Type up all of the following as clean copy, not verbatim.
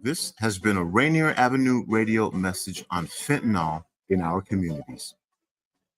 This has been a Rainier Avenue Radio message on fentanyl in our communities.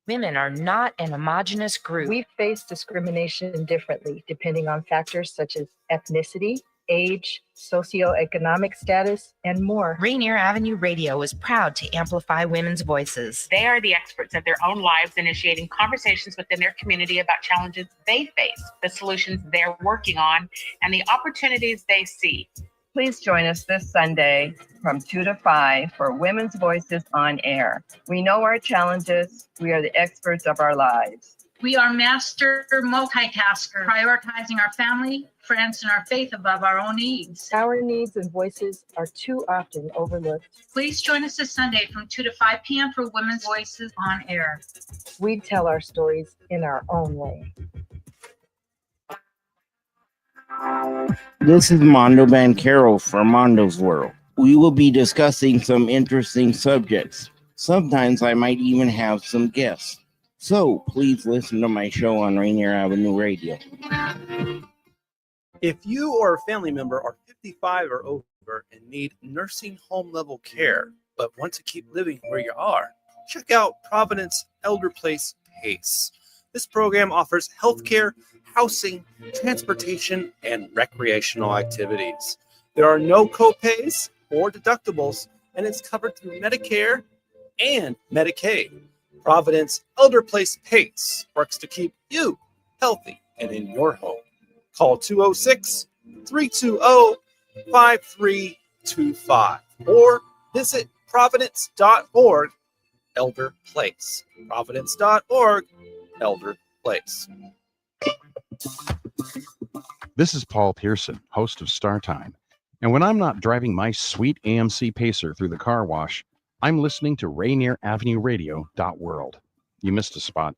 Women are not an homogenous group. We face discrimination differently depending on factors such as ethnicity, age, socioeconomic status, and more. Rainier Avenue Radio is proud to amplify women's voices. They are the experts of their own lives, initiating conversations within their community about challenges they face, the solutions they're working on, and the opportunities they see. Please join us this Sunday from 2 to 5 for Women's Voices on Air. We know our challenges. We are the experts of our lives. We are master multitaskers, prioritizing our family, friends, and our faith above our own needs. Our needs and voices are too often overlooked. Please join us this Sunday from 2 to 5 p.m. for Women's Voices on Air. We tell our stories in our own way. This is Mondo Bancaro for Mondo's World. We will be discussing some interesting subjects. Sometimes I might even have some guests. So please listen to my show on Rainier Avenue Radio. If you or a family member are 55 or over and need nursing home level care, but want to keep living where you are, check out Providence Elder Place PACE. This program offers healthcare, housing, transportation, and recreational activities. There are no copays or deductibles, and it's covered through Medicare and Medicaid. Providence Elder Place PACE works to keep you healthy and in your home. Call 206-320-5325 or visit providence.org Elder Place. Providence.org Elder Place. This is Paul Pearson, host of Star Time. And when I'm not driving my sweet AMC Pacer through the car wash, I'm listening to Rainier Avenue Radio.world. You missed a spot.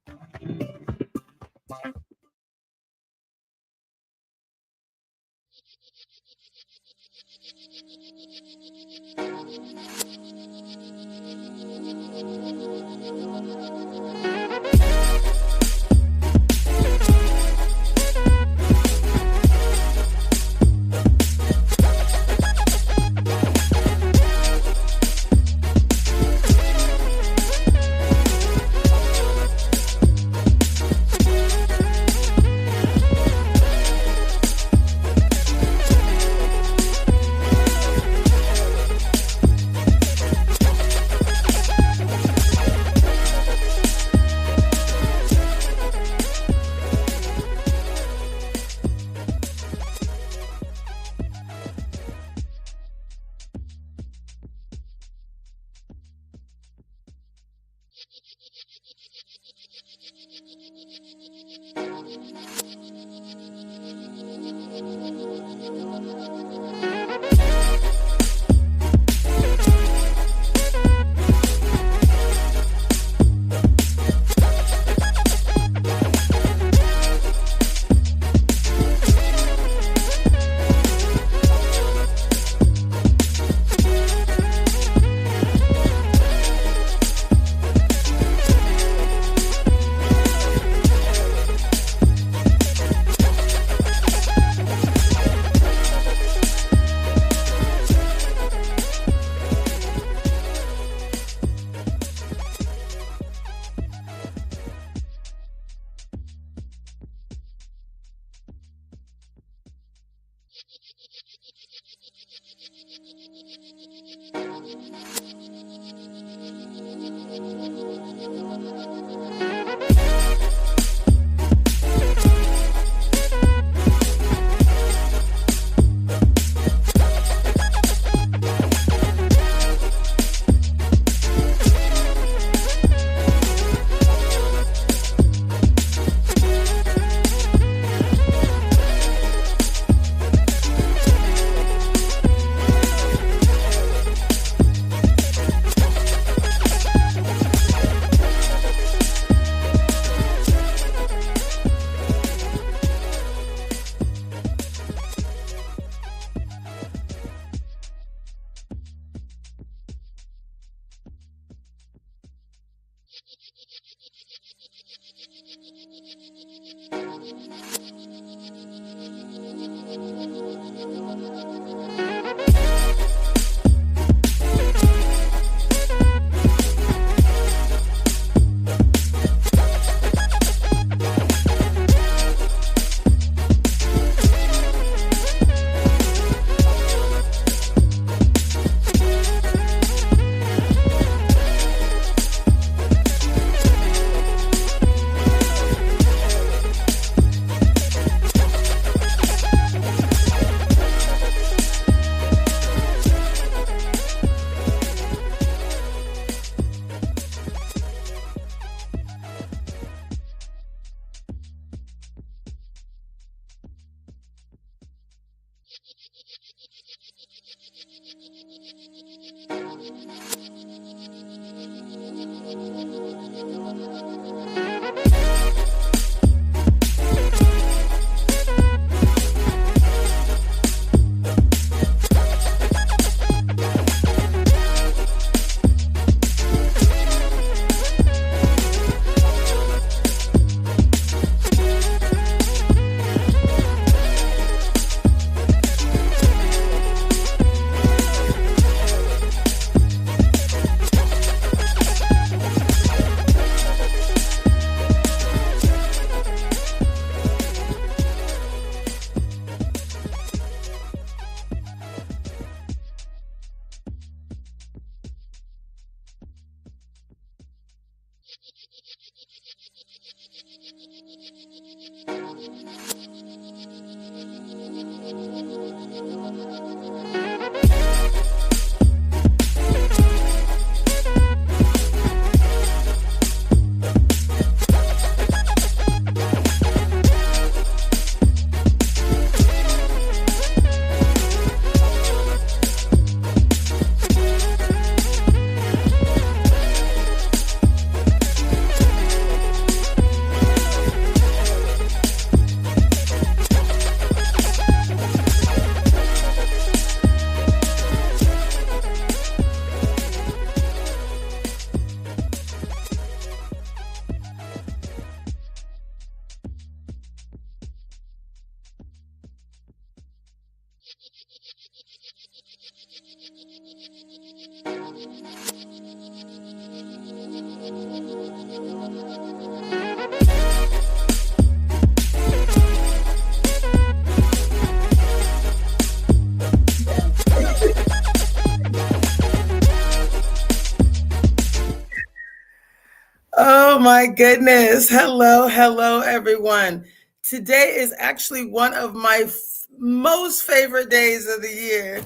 my goodness. Hello, everyone. Today is actually one of my most favorite days of the year.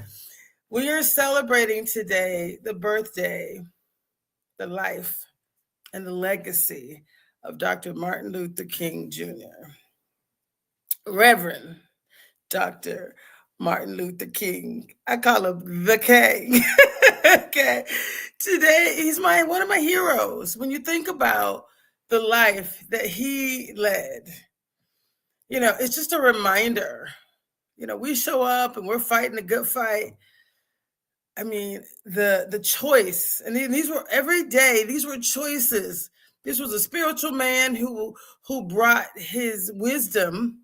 We are celebrating today the birthday, the life, and the legacy of Dr. Martin Luther King Jr. Reverend Dr. Martin Luther King. I call him the King. Okay. Today, he's one of my heroes. When you think about the life that he led, it's just a reminder. We show up and we're fighting a good fight. I mean, the choice, and these were every day, these were choices. This was a spiritual man who brought his wisdom,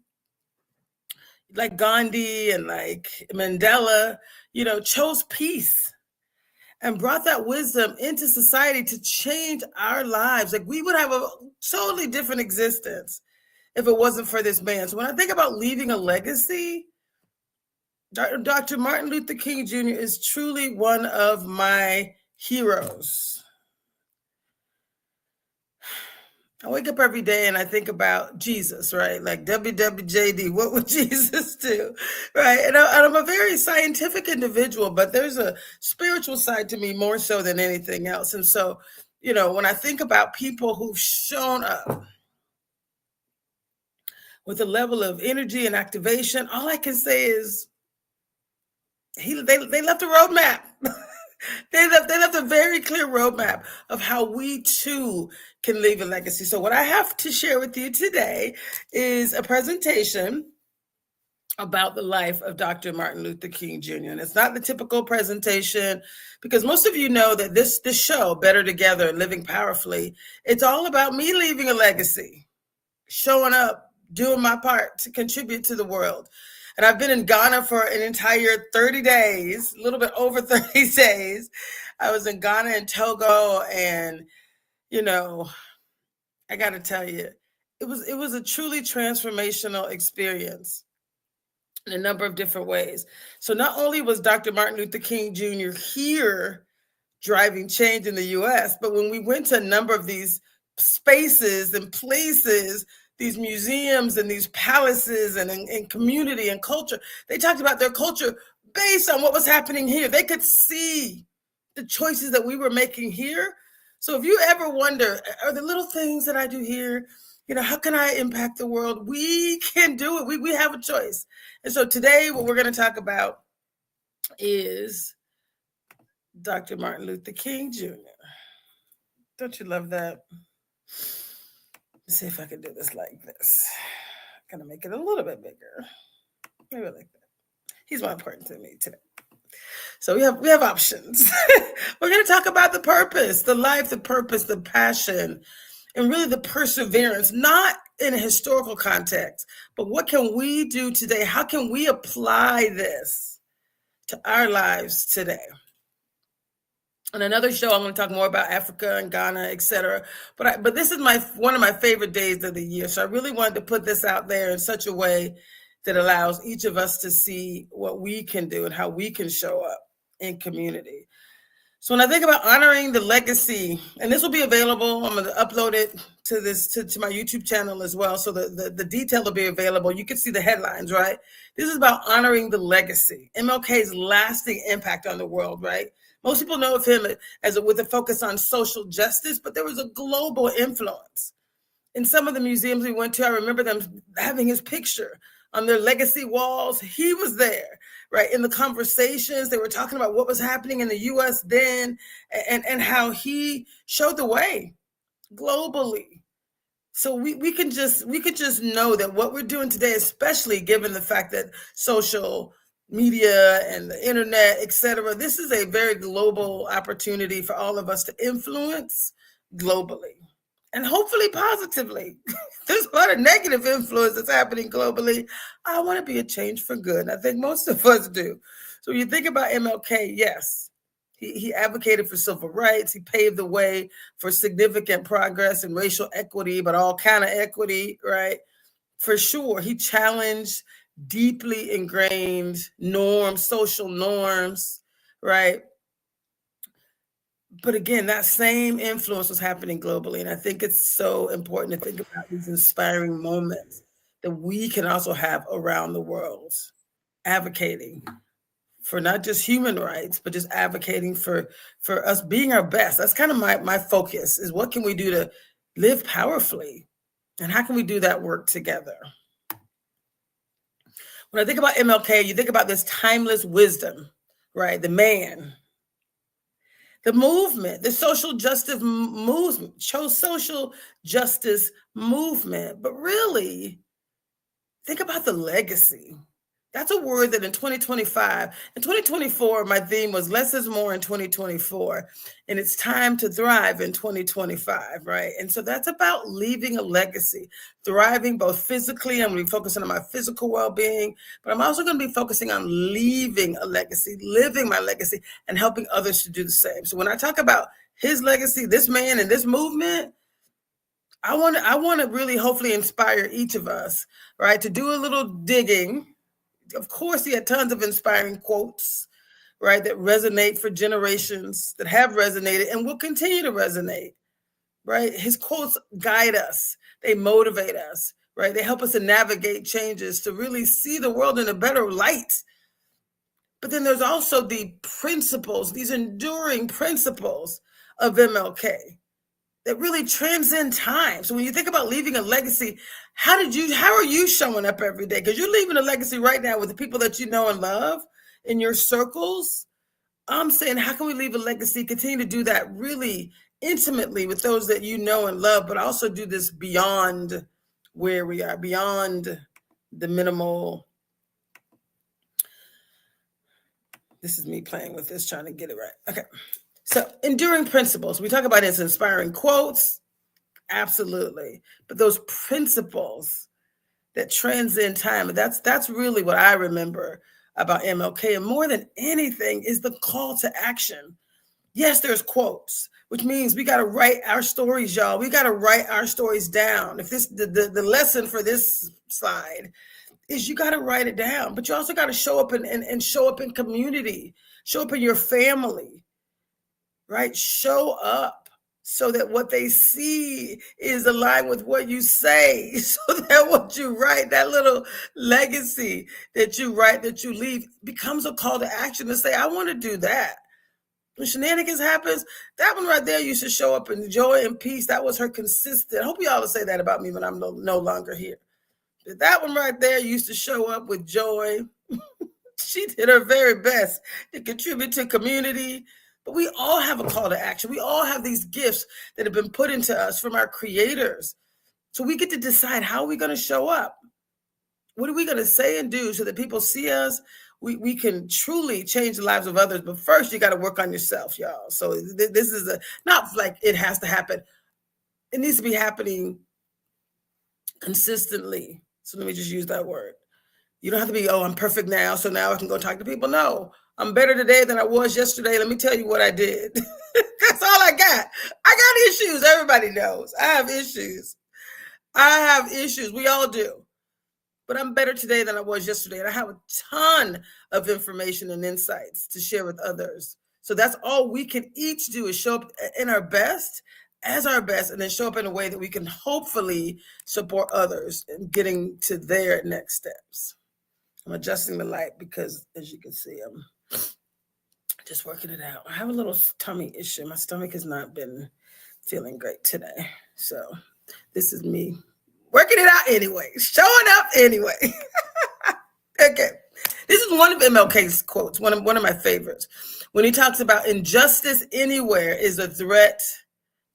like Gandhi and like Mandela, chose peace and brought that wisdom into society to change our lives. Like we would have a totally different existence if it wasn't for this man. So when I think about leaving a legacy, Dr. Martin Luther King Jr. is truly one of my heroes. I wake up every day and I think about Jesus, right? Like WWJD, what would Jesus do, right? And I'm a very scientific individual, but there's a spiritual side to me more so than anything else. And so, when I think about people who've shown up with a level of energy and activation, all I can say is they left a roadmap. They left a very clear roadmap of how we too can leave a legacy. So what I have to share with you today is a presentation about the life of Dr. Martin Luther King Jr. And it's not the typical presentation because most of you know that this show, Better Together and Living Powerfully, it's all about me leaving a legacy, showing up, doing my part to contribute to the world. And I've been in Ghana for an entire 30 days, a little bit over 30 days. I was in Ghana and Togo, and, I got to tell you, it was a truly transformational experience in a number of different ways. So not only was Dr. Martin Luther King Jr. here driving change in the U.S., but when we went to a number of these spaces and places, these museums and these palaces and community and culture, they talked about their culture based on what was happening here. They could see the choices that we were making here. So if you ever wonder, are the little things that I do here, how can I impact the world? We can do it. We have a choice. And so today what we're going to talk about is Dr. Martin Luther King Jr. Don't you love that? Let's see if I can do this like this. I'm gonna make it a little bit bigger. Maybe like that. He's more important to me today. So we have options. We're gonna talk about the purpose, the life, the purpose, the passion, and really the perseverance, not in a historical context, but what can we do today? How can we apply this to our lives today? On another show, I'm going to talk more about Africa and Ghana, et cetera. But this is one of my favorite days of the year. So I really wanted to put this out there in such a way that allows each of us to see what we can do and how we can show up in community. So when I think about honoring the legacy, and this will be available, I'm going to upload it to my YouTube channel as well. So the detail will be available. You can see the headlines, right? This is about honoring the legacy, MLK's lasting impact on the world, right? Most people know of him with a focus on social justice, but there was a global influence. In some of the museums we went to, I remember them having his picture on their legacy walls. He was there, right? In the conversations, they were talking about what was happening in the U.S. then and how he showed the way globally. So we could just know that what we're doing today, especially given the fact that social media and the internet, et cetera, this is a very global opportunity for all of us to influence globally and hopefully positively. There's a lot of negative influence that's happening globally. I want to be a change for good. I think most of us do. So when you think about MLK, yes, he advocated for civil rights. He paved the way for significant progress in racial equity, but all kind of equity, right? For sure. He challenged deeply ingrained norms, social norms, right? But again, that same influence was happening globally. And I think it's so important to think about these inspiring moments that we can also have around the world, advocating for not just human rights, but just advocating for us being our best. That's kind of my focus, is what can we do to live powerfully? And how can we do that work together? When I think about MLK, you think about this timeless wisdom, right? The man, the movement, the social justice movement, social justice movement. But really, think about the legacy. That's a word that in 2025, in 2024, my theme was less is more in 2024, and it's time to thrive in 2025, right? And so that's about leaving a legacy, thriving both physically. I'm going to be focusing on my physical well-being, but I'm also going to be focusing on leaving a legacy, living my legacy, and helping others to do the same. So when I talk about his legacy, this man and this movement, I want to really hopefully inspire each of us, right, to do a little digging. Of course, he had tons of inspiring quotes, right, that resonate for generations, that have resonated and will continue to resonate, right? His quotes guide us. They motivate us, right? They help us to navigate changes, to really see the world in a better light. But then there's also the principles, these enduring principles of MLK that really transcend time. So when you think about leaving a legacy, how are you showing up every day? Because you're leaving a legacy right now with the people that you know and love in your circles. I'm saying, how can we leave a legacy, continue to do that really intimately with those that you know and love, but also do this beyond where we are, beyond the minimal. This is me playing with this, trying to get it right. Okay. So enduring principles, we talk about it as inspiring quotes, absolutely. But those principles that transcend time, that's really what I remember about MLK. And more than anything is the call to action. Yes, there's quotes, which means we got to write our stories, y'all. We got to write our stories down. If this the lesson for this slide is you got to write it down, but you also got to show up and show up in community, show up in your family. Right? Show up so that what they see is aligned with what you say, so that what you write, that little legacy that you write, that you leave, becomes a call to action to say, I want to do that. When shenanigans happens, that one right there used to show up in joy and peace. That was her consistent. I hope you all will say that about me when I'm no longer here. But that one right there used to show up with joy. She did her very best to contribute to community. But we all have a call to action. We all have these gifts that have been put into us from our creators. So we get to decide, how are we going to show up? What are we going to say and do so that people see us? We can truly change the lives of others. But first, you got to work on yourself, y'all. So this is not like it has to happen. It needs to be happening consistently. So let me just use that word. You don't have to be, I'm perfect now, so now I can go talk to people. No, I'm better today than I was yesterday. Let me tell you what I did. That's all I got. I got issues. Everybody knows. I have issues. We all do. But I'm better today than I was yesterday. And I have a ton of information and insights to share with others. So that's all we can each do, is show up in our best, as our best, and then show up in a way that we can hopefully support others in getting to their next steps. I'm adjusting the light because, as you can see, I'm just working it out. I have a little tummy issue. My stomach has not been feeling great today. So this is me working it out anyway, showing up anyway. Okay. This is one of MLK's quotes, one of my favorites, when he talks about injustice anywhere is a threat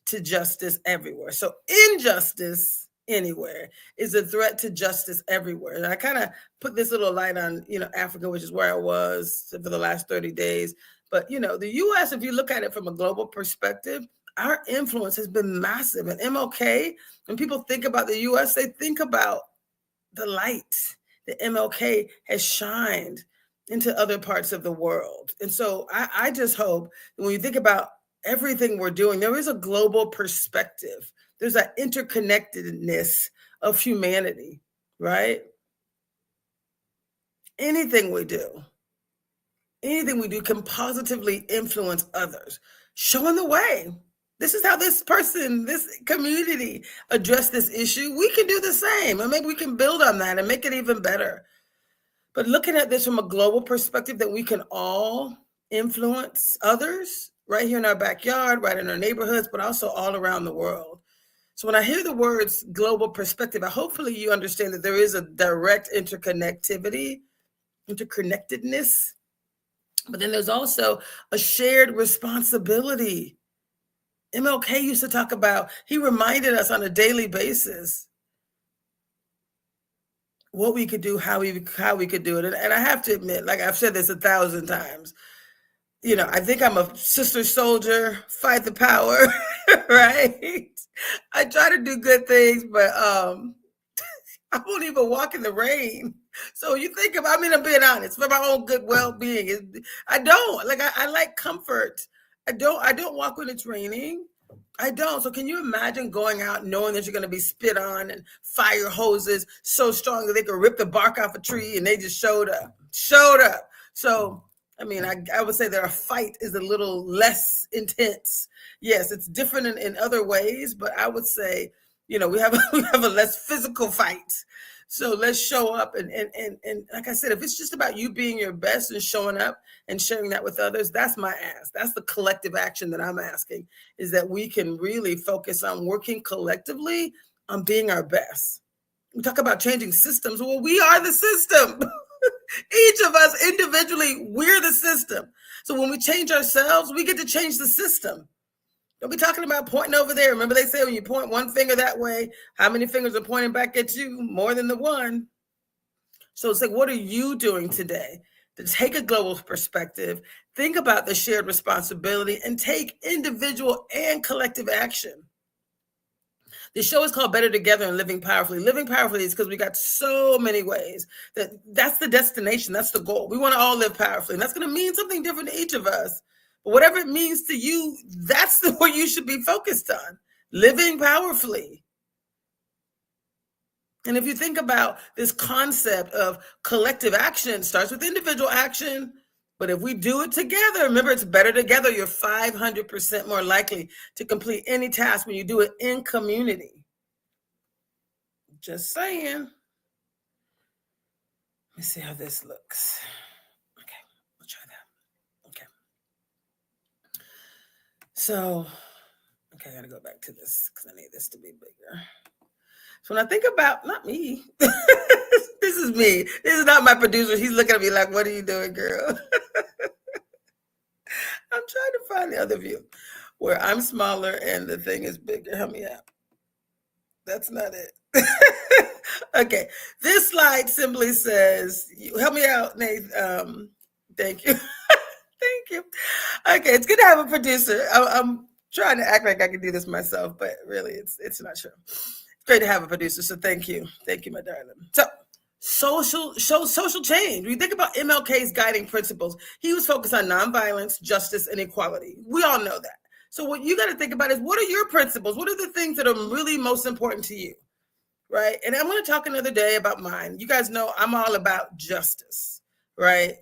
to justice everywhere. So injustice anywhere is a threat to justice everywhere. And I kind of put this little light on, Africa, which is where I was for the last 30 days. But, the U.S., if you look at it from a global perspective, our influence has been massive. And MLK, when people think about the U.S., they think about the light that MLK has shined into other parts of the world. And so I just hope that when you think about everything we're doing, there is a global perspective. There's that interconnectedness of humanity, right? Anything we do can positively influence others. showing the way. This is how this person, this community addressed this issue. We can do the same, and maybe we can build on that and make it even better. But looking at this from a global perspective, that we can all influence others right here in our backyard, right in our neighborhoods, but also all around the world. So when I hear the words global perspective, hopefully you understand that there is a direct interconnectedness, but then there's also a shared responsibility. MLK used to talk about, he reminded us on a daily basis what we could do, how we could do it. And I have to admit, like I've said this 1,000 times, I think I'm a sister soldier, fight the power, right? I try to do good things, but I won't even walk in the rain. So you think of, I'm being honest, for my own good well-being. I don't, like, I like comfort. I don't walk when it's raining. I don't. So can you imagine going out knowing that you're going to be spit on and fire hoses so strong that they could rip the bark off a tree, and they just showed up. So, I would say that our fight is a little less intense. Yes, it's different in other ways, but I would say, we have a less physical fight. So let's show up and like I said, if it's just about you being your best and showing up and sharing that with others, that's my ask. That's the collective action that I'm asking, is that we can really focus on working collectively on being our best. We talk about changing systems. Well, we are the system. Each of us individually, we're the system. So when we change ourselves, we get to change the system. Don't be talking about pointing over there. Remember they say when you point one finger that way, how many fingers are pointing back at you? More than the one. So it's like, what are you doing today to take a global perspective, think about the shared responsibility, and take individual and collective action? The show is called Better Together and Living Powerfully. Living Powerfully is because we got so many ways that's the destination. That's the goal. We want to all live powerfully. And that's going to mean something different to each of us. But whatever it means to you, that's what you should be focused on. Living powerfully. And if you think about this concept of collective action, it starts with individual action. But if we do it together, remember, it's better together. You're 500% more likely to complete any task when you do it in community. Just saying. Let me see how this looks. Okay, we'll try that. Okay. So, I got to go back to this because I need this to be bigger. So when I think about, not me, this is me. This is not my producer. He's looking at me like, what are you doing, girl? I'm trying to find the other view where I'm smaller and the thing is bigger. Help me out. That's not it. Okay. This slide simply says, help me out, Nate. Thank you. Thank you. Okay. It's good to have a producer. I'm trying to act like I can do this myself, but really it's not true. It's great to have a producer. So thank you. Thank you, my darling. So social change. When you think about MLK's guiding principles, he was focused on nonviolence, justice, and equality. We all know that. So what you got to think about is, what are your principles? What are the things that are really most important to you, right? And I'm going to talk another day about mine. You guys know I'm all about justice, right?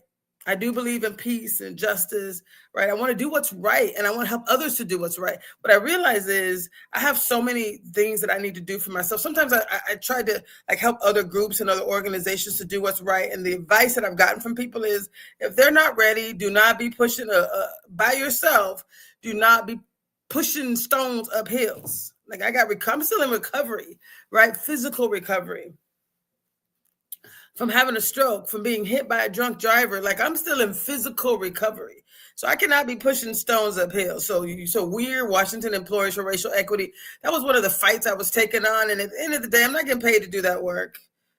I do believe in peace and justice, right? I want to do what's right, and I want to help others to do what's right. What I realize is I have so many things that I need to do for myself. Sometimes I try to help other groups and other organizations to do what's right. And the advice that I've gotten from people is, if they're not ready, do not be pushing by yourself. Do not be pushing stones up hills. Like I'm still in recovery, right? Physical recovery. From having a stroke, from being hit by a drunk driver, like I'm still in physical recovery. So I cannot be pushing stones uphill. So we're Washington Employers for Racial Equity. That was one of the fights I was taking on. And at the end of the day, I'm not getting paid to do that work,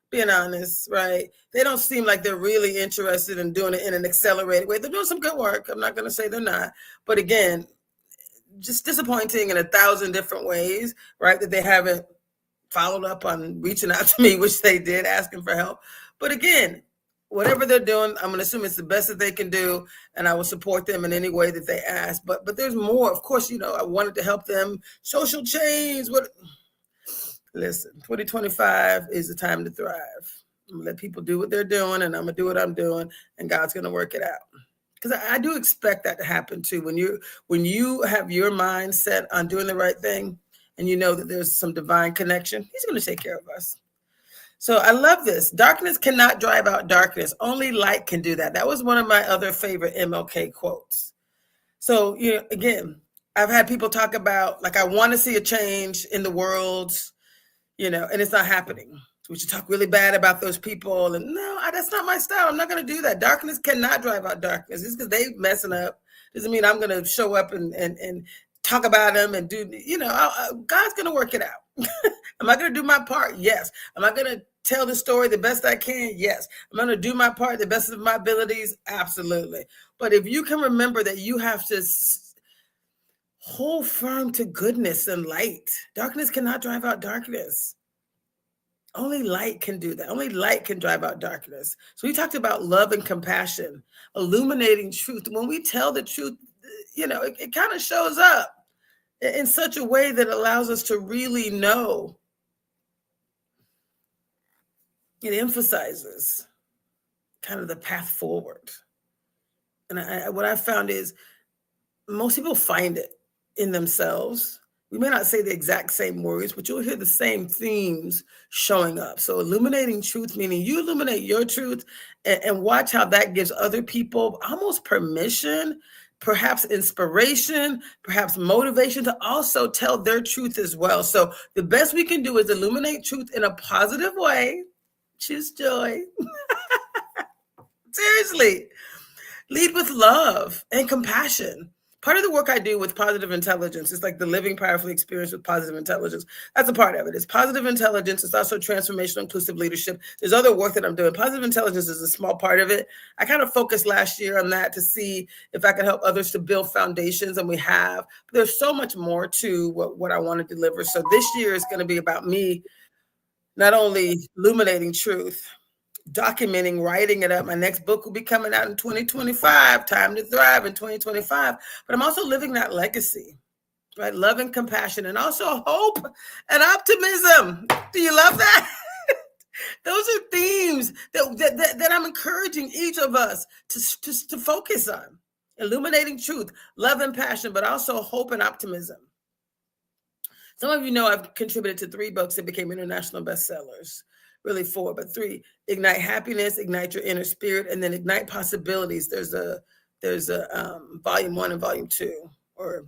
being honest, right? They don't seem like they're really interested in doing it in an accelerated way. They're doing some good work. I'm not going to say they're not. But again, just disappointing in 1,000 different ways, right? That they haven't followed up on reaching out to me, which they did, asking for help. But again, whatever they're doing, I'm going to assume it's the best that they can do, and I will support them in any way that they ask. But there's more. Of course, I wanted to help them. Social change. Listen, 2025 is the time to thrive. I'm going to let people do what they're doing, and I'm going to do what I'm doing, and God's going to work it out. Because I do expect that to happen too. When you have your mind set on doing the right thing, and you know that there's some divine connection, he's going to take care of us. So I love this. Darkness cannot drive out darkness. Only light can do that. That was one of my other favorite MLK quotes. So, again, I've had people talk about, like, I want to see a change in the world, and it's not happening. So we should talk really bad about those people. And no, that's not my style. I'm not going to do that. Darkness cannot drive out darkness. Just because they messing up doesn't mean I'm going to show up and talk about them and do, God's going to work it out. Am I going to do my part? Yes. Am I going to tell the story the best I can? Yes. Am I going to do my part the best of my abilities? Absolutely. But if you can remember that you have to hold firm to goodness and light, darkness cannot drive out darkness. Only light can do that. Only light can drive out darkness. So we talked about love and compassion, illuminating truth. When we tell the truth, it kind of shows up in such a way that allows us to really know. It emphasizes kind of the path forward. And what I found is most people find it in themselves. We may not say the exact same words, but you'll hear the same themes showing up. So illuminating truth, meaning you illuminate your truth and watch how that gives other people almost permission, perhaps inspiration, perhaps motivation to also tell their truth as well. So the best we can do is illuminate truth in a positive way. Choose joy. Seriously. Lead with love and compassion. Part of the work I do with positive intelligence is like the living powerfully experience with positive intelligence. That's a part of it. It's positive intelligence. It's also transformational inclusive leadership. There's other work that I'm doing. Positive intelligence is a small part of it. I kind of focused last year on that to see if I could help others to build foundations, and we have. But there's so much more to what I want to deliver. So this year is going to be about me not only illuminating truth, documenting, writing it up. My next book will be coming out in 2025, Time to Thrive in 2025. But I'm also living that legacy, right? Love and compassion, and also hope and optimism. Do you love that? Those are themes that I'm encouraging each of us to focus on. Illuminating truth, love and passion, but also hope and optimism. Some of you know I've contributed to 3 books that became international bestsellers. Really 4, but 3. Ignite Happiness, Ignite Your Inner Spirit, and then Ignite Possibilities. There's a volume 1 and volume 2, or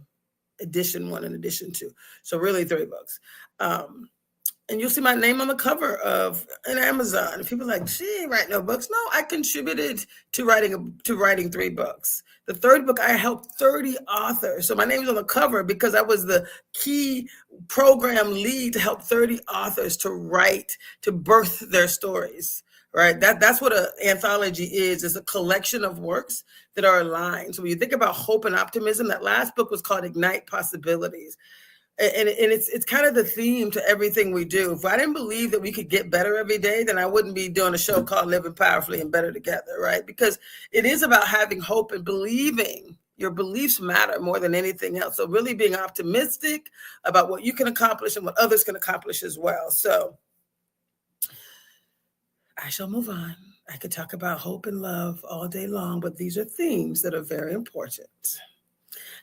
edition 1 and edition 2. So really 3 books. And you'll see my name on the cover of an Amazon. And people are like, she ain't write no books. No, I contributed to writing 3 books. The 3rd book, I helped 30 authors. So my name is on the cover because I was the key program lead to help 30 authors to write, to birth their stories, right? That's what an anthology is. It's a collection of works that are aligned. So when you think about hope and optimism, that last book was called Ignite Possibilities. And it's kind of the theme to everything we do. If I didn't believe that we could get better every day, then I wouldn't be doing a show called Living Powerfully and Better Together, right? Because it is about having hope and believing. Your beliefs matter more than anything else. So really being optimistic about what you can accomplish and what others can accomplish as well. So I shall move on. I could talk about hope and love all day long, but these are themes that are very important.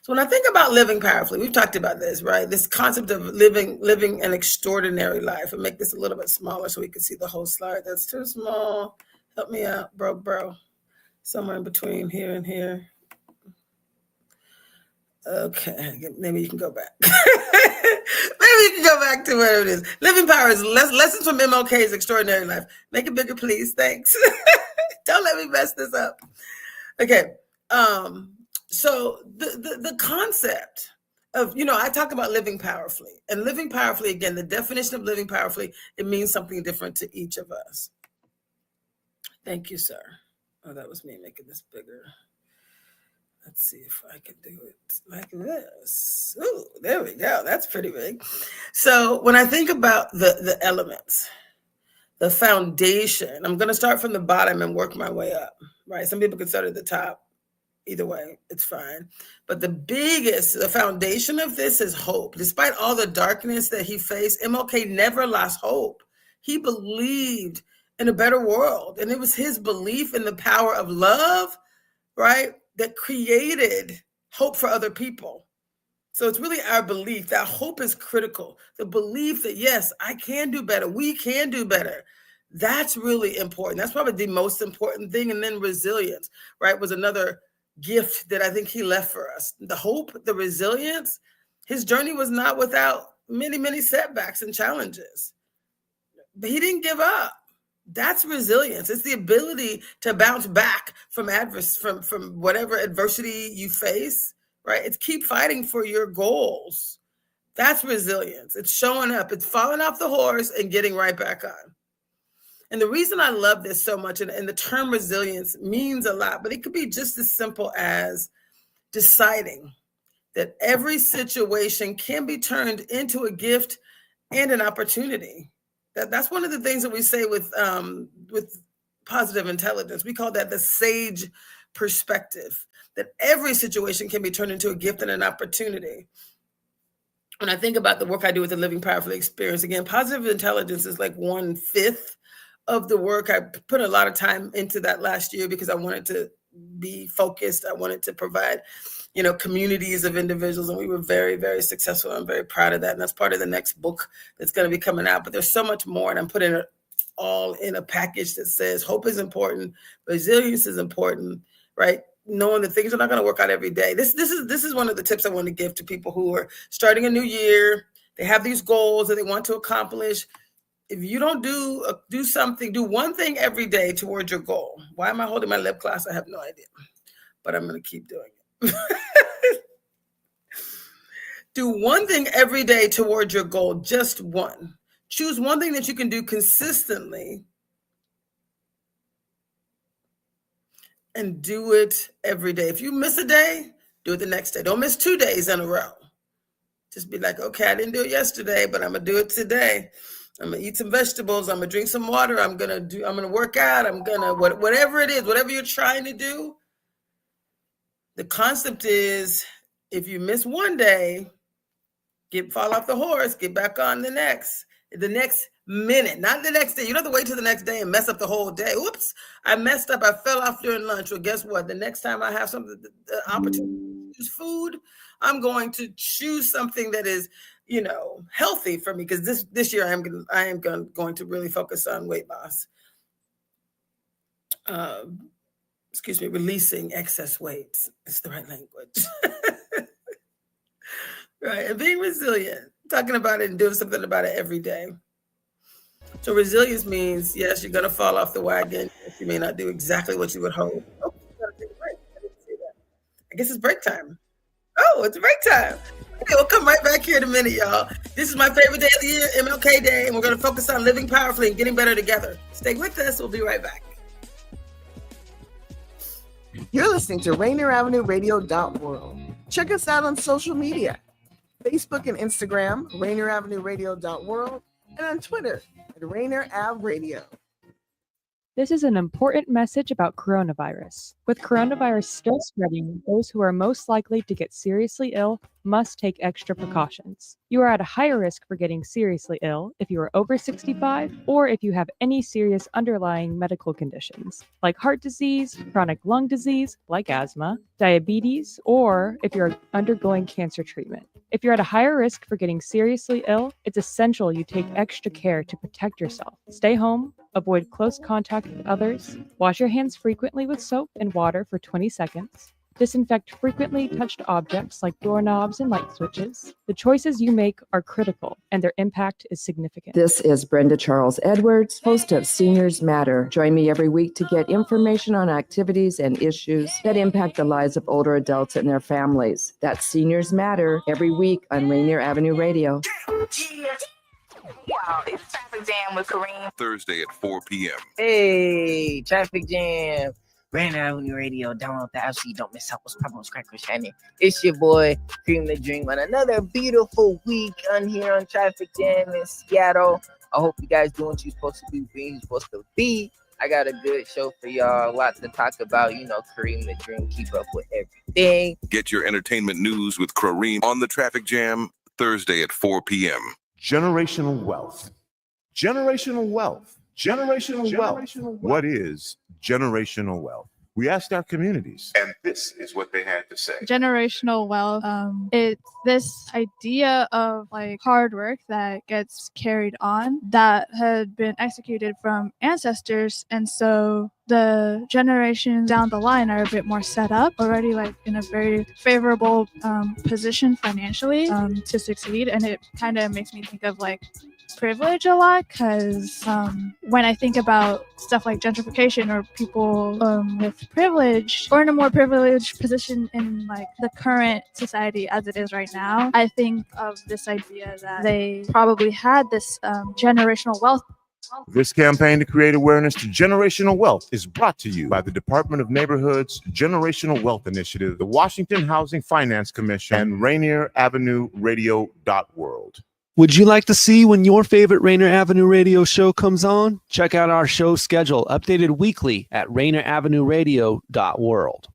So when I think about living powerfully, we've talked about this, right? This concept of living an extraordinary life. I'll make this a little bit smaller so we can see the whole slide. That's too small. Help me out, bro. Somewhere in between here and here. Okay, maybe you can go back. Maybe you can go back to where it is. Living power is lessons from MLK's extraordinary life. Make it bigger, please. Thanks. Don't let me mess this up. Okay. So the concept of, I talk about living powerfully, and living powerfully, again, the definition of living powerfully, it means something different to each of us. Thank you, sir. Oh, that was me making this bigger. Let's see if I can do it like this. Oh, there we go. That's pretty big. So when I think about the elements, the foundation, I'm going to start from the bottom and work my way up, right? Some people can start at the top. Either way, it's fine. But the foundation of this is hope. Despite all the darkness that he faced, MLK never lost hope. He believed in a better world. And it was his belief in the power of love, right, that created hope for other people. So it's really our belief that hope is critical. The belief that, yes, I can do better. We can do better. That's really important. That's probably the most important thing. And then resilience, right, was another gift that I think he left for us. The hope, the resilience. His journey was not without many, many setbacks and challenges. But he didn't give up. That's resilience. It's the ability to bounce back from whatever adversity you face, right? It's keep fighting for your goals. That's resilience. It's showing up. It's falling off the horse and getting right back on. And the reason I love this so much, and the term resilience means a lot, but it could be just as simple as deciding that every situation can be turned into a gift and an opportunity. That's one of the things that we say with positive intelligence. We call that the sage perspective, that every situation can be turned into a gift and an opportunity. When I think about the work I do with the Living Powerfully experience, again, positive intelligence is like 1/5 of the work. I put a lot of time into that last year because I wanted to be focused. I wanted to provide, communities of individuals, and we were very, very successful. I'm very proud of that. And that's part of the next book that's going to be coming out. But there's so much more, and I'm putting it all in a package that says hope is important, resilience is important, right? Knowing that things are not going to work out every day. This is one of the tips I want to give to people who are starting a new year. They have these goals that they want to accomplish. If you don't do one thing every day towards your goal. Why am I holding my lip gloss? I have no idea, but I'm going to keep doing it. Do one thing every day towards your goal, just one. Choose one thing that you can do consistently and do it every day. If you miss a day, do it the next day. Don't miss 2 days in a row. Just be like, okay, I didn't do it yesterday, but I'm going to do it today. I'm going to eat some vegetables. I'm going to drink some water. I'm going to work out. I'm going to, whatever it is, whatever you're trying to do. The concept is if you miss one day, fall off the horse, get back on the next minute, not the next day. You don't have to wait till the next day and mess up the whole day. Oops, I messed up. I fell off during lunch. Well, guess what? The next time I have something, the opportunity to choose food, I'm going to choose something that is, healthy for me. Because this year I am going to really focus on weight loss. Releasing excess weight. It's the right language. Right, and being resilient, talking about it and doing something about it every day. So resilience means, yes, you're going to fall off the wagon. Yes, you may not do exactly what you would hope. Oh, you got to take a break. I didn't see that. I guess it's break time. Oh, it's break time. Okay, we'll come right back here in a minute, y'all. This is my favorite day of the year, MLK Day, and we're going to focus on living powerfully and getting better together. Stay with us. We'll be right back. You're listening to Rainier Avenue Radio.world. Check us out on social media. Facebook and Instagram, Rainier Avenue Radio.world, and on Twitter at Rainier Av Radio. This is an important message about coronavirus. With coronavirus still spreading, those who are most likely to get seriously ill must take extra precautions. You are at a higher risk for getting seriously ill if you are over 65 or if you have any serious underlying medical conditions, like heart disease, chronic lung disease, like asthma, diabetes, or if you're undergoing cancer treatment. If you're at a higher risk for getting seriously ill, it's essential you take extra care to protect yourself. Stay home, avoid close contact with others, wash your hands frequently with soap and water for 20 seconds, disinfect frequently touched objects like doorknobs and light switches. The choices you make are critical, and their impact is significant. This is Brenda Charles Edwards, host of Seniors Matter. Join me every week to get information on activities and issues that impact the lives of older adults and their families. That's Seniors Matter every week on Rainier Avenue Radio. Y'all, it's Traffic Jam with Kareem. Thursday at 4 p.m. Hey, Traffic Jam. Rainier Avenue Radio. Download the app so you don't miss out what's popping with Crackers Shining. It's your boy, Cream the Dream, on another beautiful week on here on Traffic Jam in Seattle. I hope you guys doing what you're supposed to do, being you're supposed to be. I got a good show for y'all. A lot to talk about. Kareem the Dream, keep up with everything. Get your entertainment news with Kareem on the Traffic Jam, Thursday at 4 p.m. Generational wealth. Generational wealth. Generational wealth. What is generational wealth? We asked our communities, and this is what they had to say. Generational wealth, it's this idea of like hard work that gets carried on that had been executed from ancestors, and so the generations down the line are a bit more set up already, like in a very favorable position financially to succeed. And it kind of makes me think of like privilege a lot, because when I think about stuff like gentrification or people with privilege or in a more privileged position in like the current society as it is right now, I think of this idea that they probably had this generational wealth. This campaign to create awareness to generational wealth is brought to you by the Department of Neighborhood's Generational Wealth Initiative, the Washington Housing Finance Commission, and Rainier Avenue Radio.world. Would you like to see when your favorite Rainier Avenue Radio show comes on? Check out our show schedule, updated weekly at RainierAvenueRadio.world.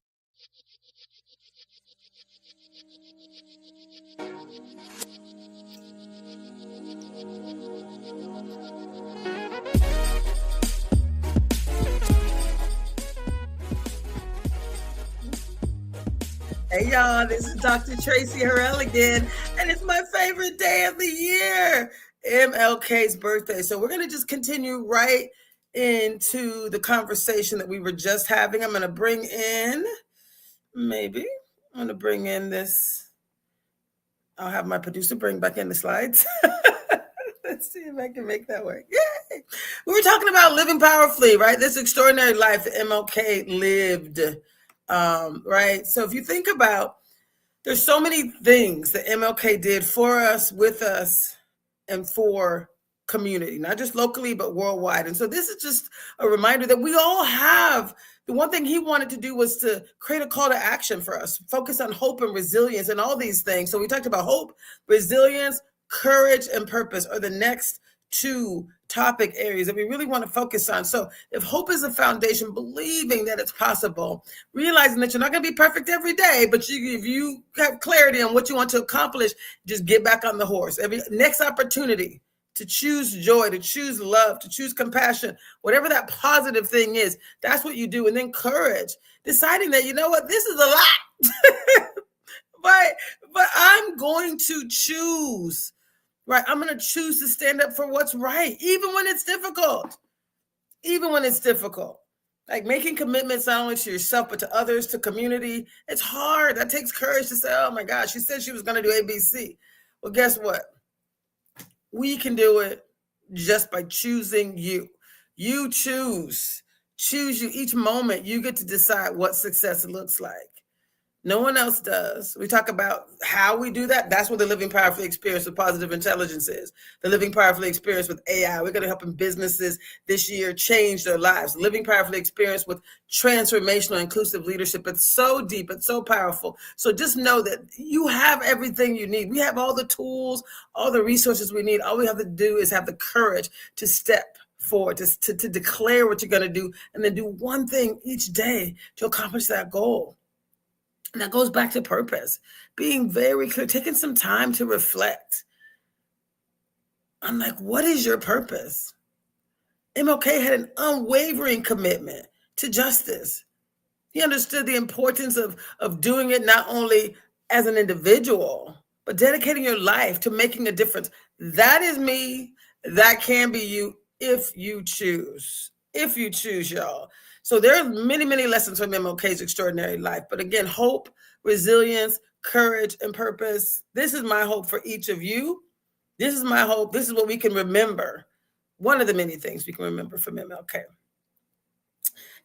Hey y'all, this is Dr. Traci Harrell again, and it's my favorite day of the year, MLK's birthday. So we're going to just continue right into the conversation that we were just having. I'm going to bring in, this. I'll have my producer bring back in the slides. Let's see if I can make that work. Yay! We were talking about living powerfully, right? This extraordinary life that MLK lived. Right. So if you think about, there's so many things that MLK did for us, with us, and for community, not just locally, but worldwide. And so this is just a reminder that we all have. The one thing he wanted to do was to create a call to action for us, focus on hope and resilience and all these things. So we talked about hope, resilience, courage, and purpose are the next two topic areas that we really want to focus on. So if hope is a foundation, believing that it's possible, realizing that you're not going to be perfect every day, but if you have clarity on what you want to accomplish, just get back on the horse. Every next opportunity to choose joy, to choose love, to choose compassion, whatever that positive thing is, that's what you do. And then courage, deciding that, you know what, this is a lot, but I'm going to choose. Right, I'm going to choose to stand up for what's right, even when it's difficult. Like making commitments not only to yourself, but to others, to community. It's hard. That takes courage to say, oh my gosh, she said she was going to do ABC. Well, guess what? We can do it just by choosing you. You choose you. Each moment you get to decide what success looks like. No one else does. We talk about how we do that. That's what the Living Powerfully experience with positive intelligence is. The Living Powerfully experience with AI. We're going to help businesses this year change their lives. Living Powerfully experience with transformational inclusive leadership. It's so deep. It's so powerful. So just know that you have everything you need. We have all the tools, all the resources we need. All we have to do is have the courage to step forward, to declare what you're going to do, and then do one thing each day to accomplish that goal. And that goes back to purpose, being very clear, taking some time to reflect. I'm like, what is your purpose? MLK had an unwavering commitment to justice. He understood the importance of doing it not only as an individual, but dedicating your life to making a difference. That is me. That can be you if you choose. If you choose, y'all. So there are many, many lessons from MLK's extraordinary life. But again, hope, resilience, courage, and purpose. This is my hope for each of you. This is my hope. This is what we can remember. One of the many things we can remember from MLK.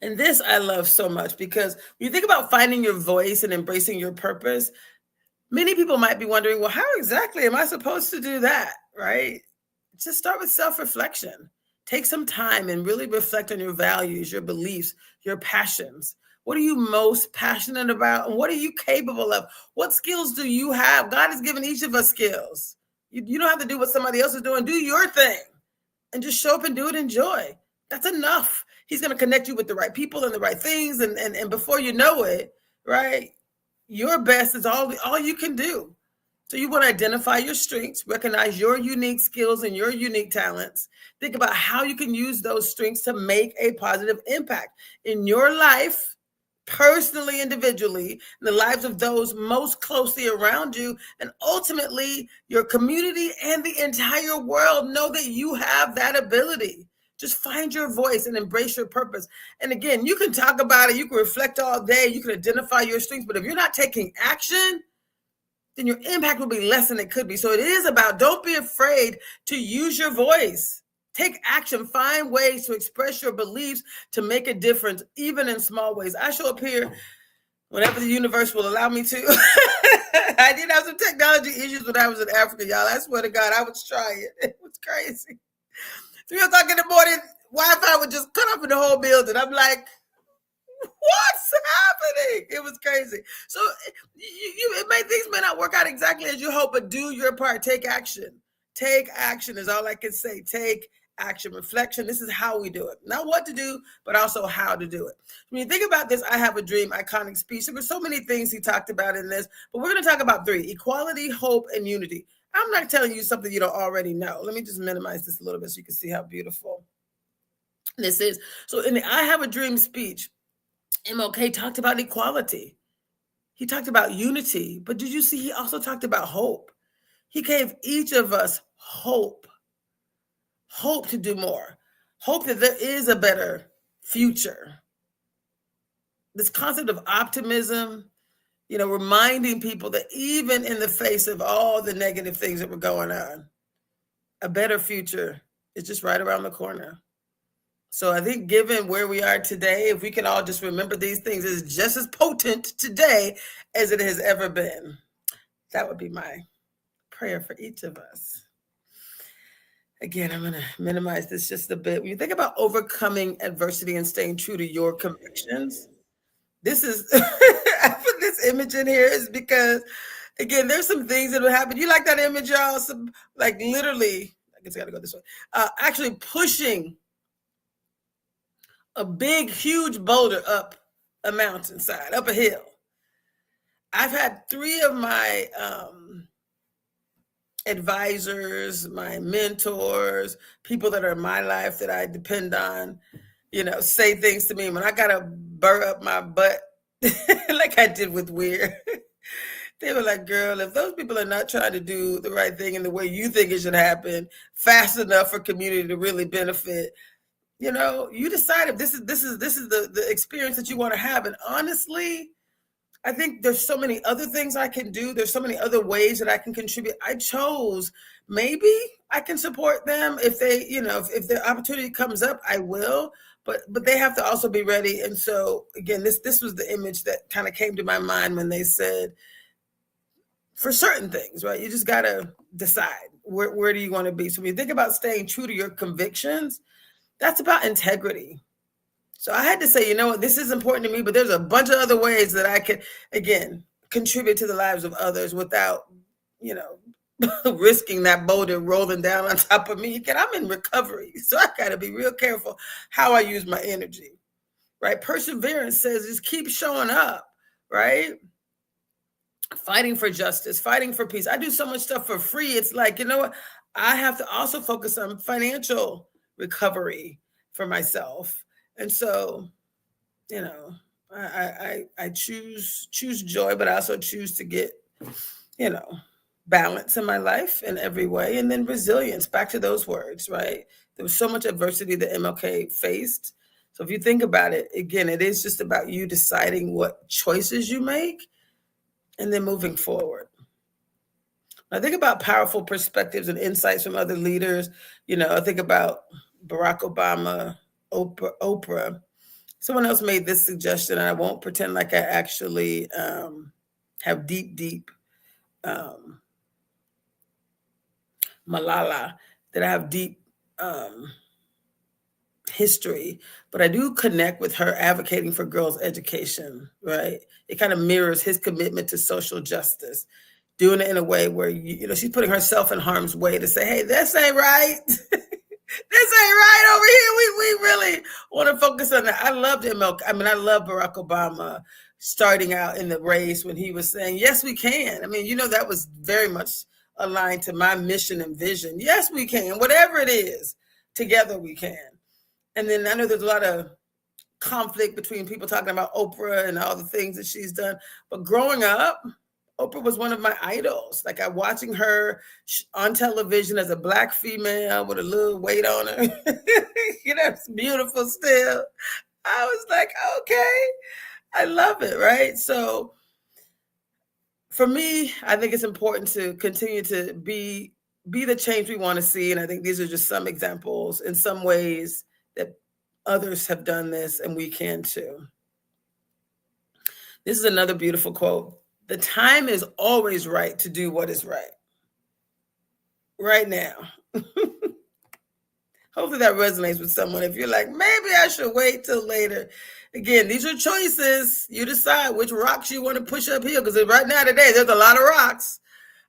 And this I love so much because when you think about finding your voice and embracing your purpose, many people might be wondering, well, how exactly am I supposed to do that, right? Just start with self-reflection. Take some time and really reflect on your values, your beliefs, your passions. What are you most passionate about? And what are you capable of? What skills do you have? God has given each of us skills. You don't have to do what somebody else is doing. Do your thing and just show up and do it in joy. That's enough. He's going to connect you with the right people and the right things. And before you know it, right, your best is all you can do. So you want to identify your strengths, recognize your unique skills and your unique talents. Think about how you can use those strengths to make a positive impact in your life personally, individually, in the lives of those most closely around you, and ultimately your community and the entire world. Know that you have that ability. Just find your voice and embrace your purpose. And again, you can talk about it, you can reflect all day, you can identify your strengths, but if you're not taking action, then your impact will be less than it could be. So it is about, don't be afraid to use your voice. Take action, find ways to express your beliefs, to make a difference, even in small ways. I show up here whenever the universe will allow me to. I did have some technology issues when I was in Africa, y'all. I swear to God, I was trying. It was crazy. 3 o'clock in the morning, Wi-Fi would just cut off in the whole building. I'm like, what's happening? It was crazy. So things may not work out exactly as you hope, but do your part. Take action. Take action is all I can say. Take action. Reflection. This is how we do it. Not what to do, but also how to do it. When you think about this I Have a Dream iconic speech, there were so many things he talked about in this, but we're going to talk about 3: equality, hope, and unity. I'm not telling you something you don't already know. Let me just minimize this a little bit so you can see how beautiful this is. So in the I Have a Dream speech, MLK talked about equality. He talked about unity, but did you see he also talked about hope? He gave each of us hope to do more, hope that there is a better future. This concept of optimism, reminding people that even in the face of all the negative things that were going on, a better future is just right around the corner. So I think given where we are today, if we can all just remember these things, it's just as potent today as it has ever been. That would be my prayer for each of us. Again, I'm going to minimize this just a bit. When you think about overcoming adversity and staying true to your convictions, this is, I put this image in here is because, again, there's some things that will happen. You like that image, y'all? Literally, I guess I got to go this way. Actually pushing a big, huge boulder up a mountainside, up a hill. I've had 3 of my advisors, my mentors, people that are in my life that I depend on, say things to me when I got to burr up my butt like I did with Weir. They were like, girl, if those people are not trying to do the right thing in the way you think it should happen fast enough for community to really benefit, you decide if this is the experience that you want to have. And honestly, I think there's so many other things I can do. There's so many other ways that I can contribute. I chose, maybe I can support them if they, if their opportunity comes up, I will, but they have to also be ready. And so again, this was the image that kind of came to my mind when they said, for certain things, right? You just got to decide where do you want to be. So when you think about staying true to your convictions, that's about integrity. So I had to say, this is important to me, but there's a bunch of other ways that I could, again, contribute to the lives of others without, risking that boulder rolling down on top of me. Again, I'm in recovery, so I got to be real careful how I use my energy, right? Perseverance says just keep showing up, right? Fighting for justice, fighting for peace. I do so much stuff for free. It's like, what? I have to also focus on financial recovery for myself. And so, I choose joy, but I also choose to get, balance in my life in every way. And then resilience, back to those words, right? There was so much adversity that MLK faced. So if you think about it, again, it is just about you deciding what choices you make and then moving forward. I think about powerful perspectives and insights from other leaders. I think about Barack Obama, Oprah. Someone else made this suggestion, and I won't pretend like I actually have deep Malala, that I have deep history, but I do connect with her advocating for girls' education, right? It kind of mirrors his commitment to social justice, doing it in a way where, she's putting herself in harm's way to say, hey, this ain't right. This ain't right over here. We really want to focus on that. I loved MLK. I love Barack Obama starting out in the race when he was saying, yes, we can. That was very much aligned to my mission and vision. Yes, we can. Whatever it is, together we can. And then I know there's a lot of conflict between people talking about Oprah and all the things that she's done. But growing up, Oprah was one of my idols. Like I'm watching her on television as a Black female with a little weight on her. It's beautiful still. I was like, okay, I love it, right? So for me, I think it's important to continue to be the change we want to see. And I think these are just some examples in some ways that others have done this, and we can too. This is another beautiful quote. The time is always right to do what is right. Right now. Hopefully that resonates with someone. If you're like, maybe I should wait till later. Again, these are choices. You decide which rocks you want to push uphill. Because right now today, there's a lot of rocks.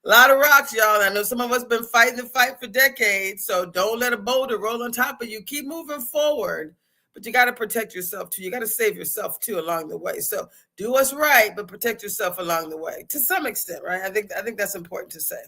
A lot of rocks, y'all. I know some of us been fighting the fight for decades. So don't let a boulder roll on top of you. Keep moving forward. But you got to protect yourself too. You got to save yourself too along the way. So do what's right, but protect yourself along the way to some extent, right? I think that's important to say.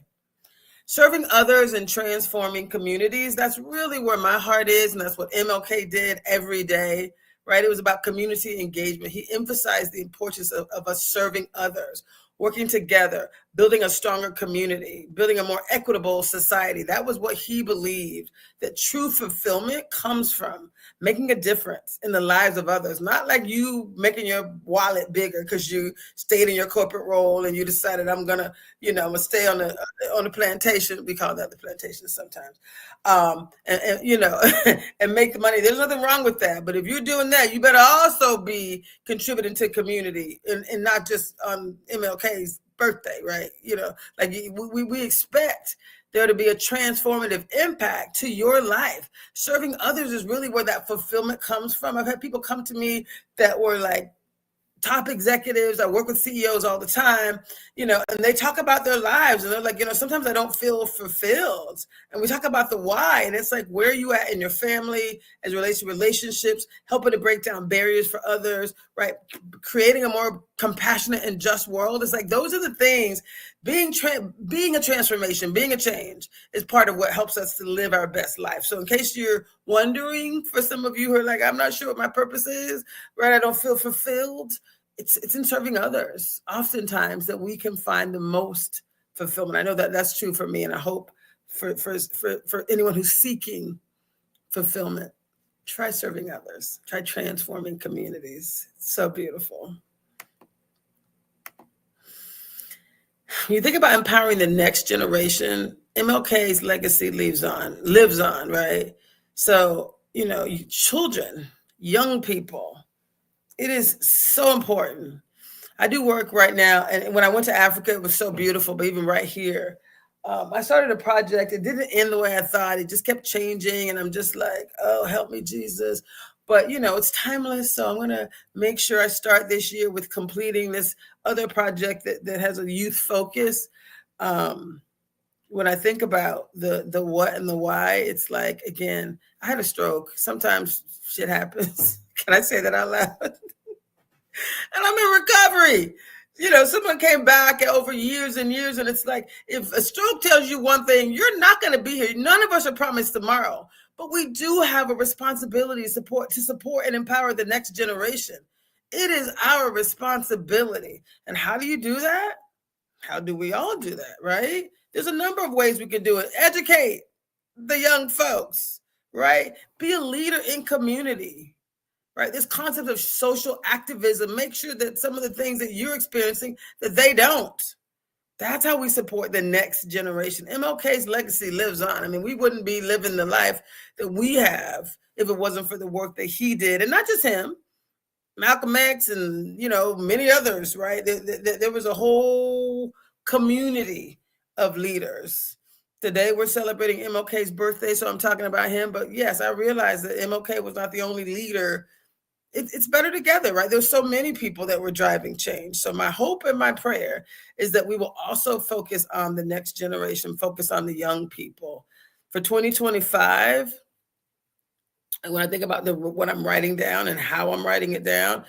Serving others and transforming communities, that's really where my heart is. And that's what MLK did every day, right? It was about community engagement. He emphasized the importance of us serving others, working together, building a stronger community, building a more equitable society. That was what he believed, that true fulfillment comes from making a difference in the lives of others, not like you making your wallet bigger because you stayed in your corporate role and you decided I'm gonna stay on the plantation. We call that the plantation sometimes, and make the money. There's nothing wrong with that. But if you're doing that, you better also be contributing to community and not just on MLK's birthday, right? We expect there to be a transformative impact to your life. Serving others is really where that fulfillment comes from. I've had people come to me that were like top executives. I work with CEOs all the time, and they talk about their lives and they're like, sometimes I don't feel fulfilled. And we talk about the why, and it's like, where are you at in your family as it relates to relationships, helping to break down barriers for others, right? Creating a more compassionate and just world. It's like, those are the things. Being a transformation, being a change is part of what helps us to live our best life. So in case you're wondering, for some of you who are like, I'm not sure what my purpose is, right? I don't feel fulfilled. It's in serving others, oftentimes, that we can find the most fulfillment. I know that that's true for me, and I hope for anyone who's seeking fulfillment, try serving others, try transforming communities. It's so beautiful. When you think about empowering the next generation, MLK's legacy lives on, right? So, children, young people, it is so important. I do work right now, and when I went to Africa, it was so beautiful, but even right here, I started a project. It didn't end the way I thought. It just kept changing, and I'm just like, oh, help me, Jesus. But, it's timeless, so I'm going to make sure I start this year with completing this other project that has a youth focus. When I think about the what and the why, it's like, again, I had a stroke. Sometimes shit happens. Can I say that out loud? And I'm in recovery. Someone came back over years and years, and it's like, if a stroke tells you one thing, you're not going to be here. None of us are promised tomorrow. But we do have a responsibility to support and empower the next generation. It is our responsibility. And how do you do that? How do we all do that, right? There's a number of ways we can do it. Educate the young folks, right? Be a leader in community, right? This concept of social activism, make sure that some of the things that you're experiencing, that they don't. That's how we support the next generation. MLK's legacy lives on. I mean, we wouldn't be living the life that we have if it wasn't for the work that he did. And not just him, Malcolm X and, many others, right? There was a whole community of leaders. Today, we're celebrating MLK's birthday, so I'm talking about him. But yes, I realize that MLK was not the only leader. It's better together, right? There's so many people that were driving change. So my hope and my prayer is that we will also focus on the next generation, focus on the young people. For 2025, and when I think about what I'm writing down and how I'm writing it down,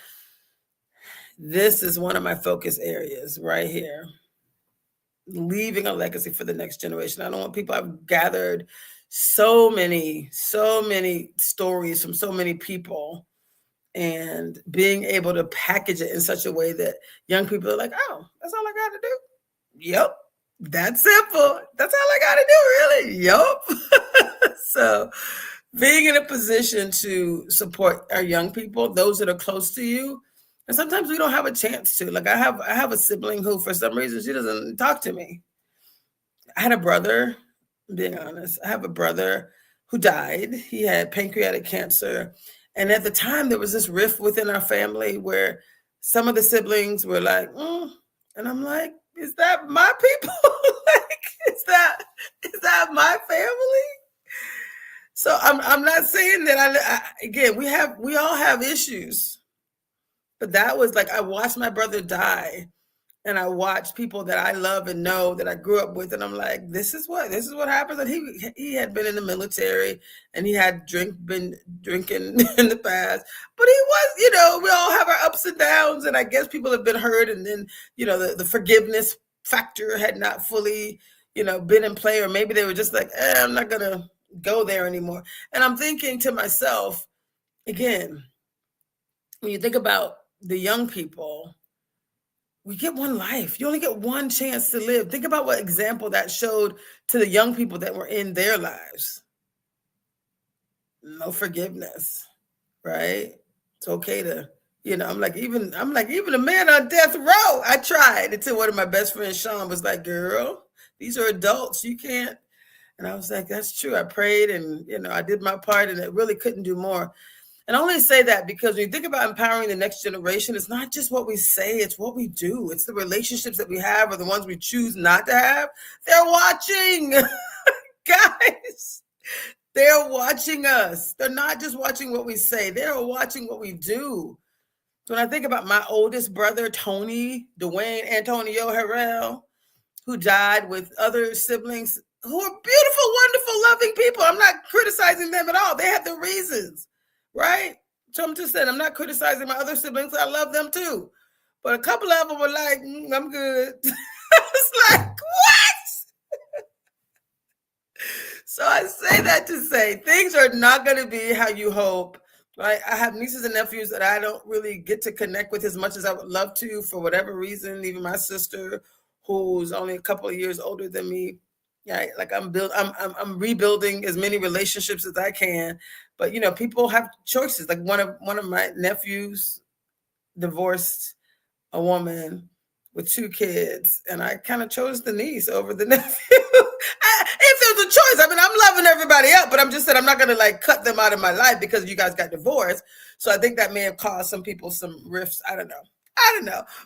this is one of my focus areas right here. Leaving a legacy for the next generation. I don't want people. I've gathered so many stories from so many people. and being able to package it in such a way that young people are like, oh, that's all I got to do. Yep. That's simple. That's all I got to do, really. Yep. So being in a position to support our young people, those that are close to you, and sometimes we don't have a chance to. Like I have a sibling who, for some reason, she doesn't talk to me. I had a brother, being honest, I have a brother who died. He had pancreatic cancer. And at the time, there was this rift within our family where some of the siblings were like, and I'm like, is that my people? Like, is that my family? So I'm not saying that again, we all have issues, but that was like, I watched my brother die. And I watched people that I love and know that I grew up with, and I'm like, this is what happens. And he had been in the military, and he had been drinking in the past. But he was, we all have our ups and downs, and I guess people have been hurt, and then the forgiveness factor had not fully been in play, or maybe they were just like, I'm not gonna go there anymore. And I'm thinking to myself, again, when you think about the young people. We get one life. You only get one chance to live. Think about what example that showed to the young people that were in their lives. No forgiveness, right? It's okay to, I'm like even a man on death row. I tried until one of my best friends, Sean, was like, girl, these are adults. You can't. And I was like, that's true. I prayed and, I did my part, and it really couldn't do more. And I only say that because when you think about empowering the next generation, it's not just what we say, it's what we do. It's the relationships that we have or the ones we choose not to have. They're watching. Guys, they're watching us. They're not just watching what we say. They're watching what we do. So when I think about my oldest brother, Tony, Dwayne, Antonio Harrell, who died with other siblings who are beautiful, wonderful, loving people. I'm not criticizing them at all. They have their reasons. Right? So I'm just saying, I'm not criticizing my other siblings. I love them too. But a couple of them were like, I'm good. It's like, what? So I say that to say things are not going to be how you hope. Right? I have nieces and nephews that I don't really get to connect with as much as I would love to for whatever reason. Even my sister, who's only a couple of years older than me. Yeah, like I'm rebuilding as many relationships as I can, but people have choices. Like one of my nephews divorced a woman with 2 kids, and I kind of chose the niece over the nephew. If there's a choice, I mean, I'm loving everybody up, but I'm just saying I'm not going to like cut them out of my life because you guys got divorced. So I think that may have caused some people some rifts. I don't know.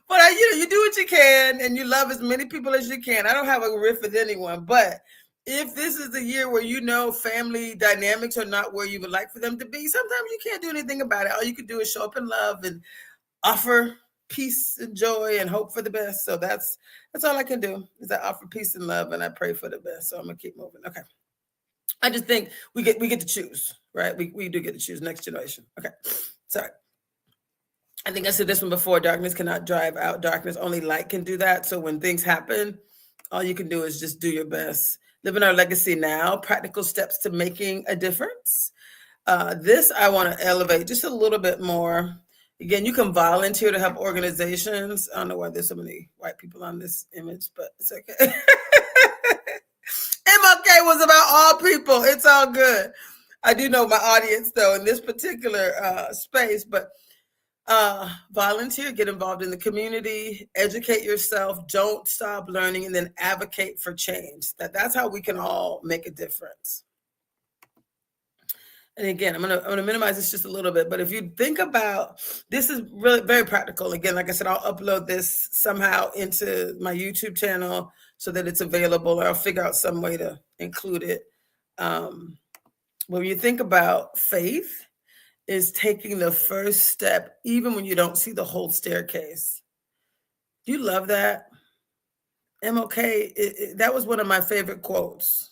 But you do what you can, and you love as many people as you can. I don't have a riff with anyone, but if this is the year where family dynamics are not where you would like for them to be, sometimes you can't do anything about it. All you can do is show up in love and offer peace and joy and hope for the best. So that's all I can do is I offer peace and love, and I pray for the best. So I'm gonna keep moving. Okay. I just think we get to choose, right? We do get to choose next generation. Okay. Sorry. I think I said this one before. Darkness cannot drive out darkness. Only light can do that. So when things happen, all you can do is just do your best. Living our legacy now, practical steps to making a difference. This I want to elevate just a little bit more. Again, you can volunteer to help organizations. I don't know why there's so many white people on this image, but it's okay. MLK was about all people. It's all good. I do know my audience, though, in this particular space, but volunteer, get involved in the community, educate yourself, don't stop learning, and then advocate for change. That's how we can all make a difference. And again, I'm gonna minimize this just a little bit, but if you think about, this is really very practical. Again, like I said, I'll upload this somehow into my YouTube channel so that it's available, or I'll figure out some way to include it. When you think about faith, is taking the first step, even when you don't see the whole staircase. Do you love that? MLK, that was one of my favorite quotes.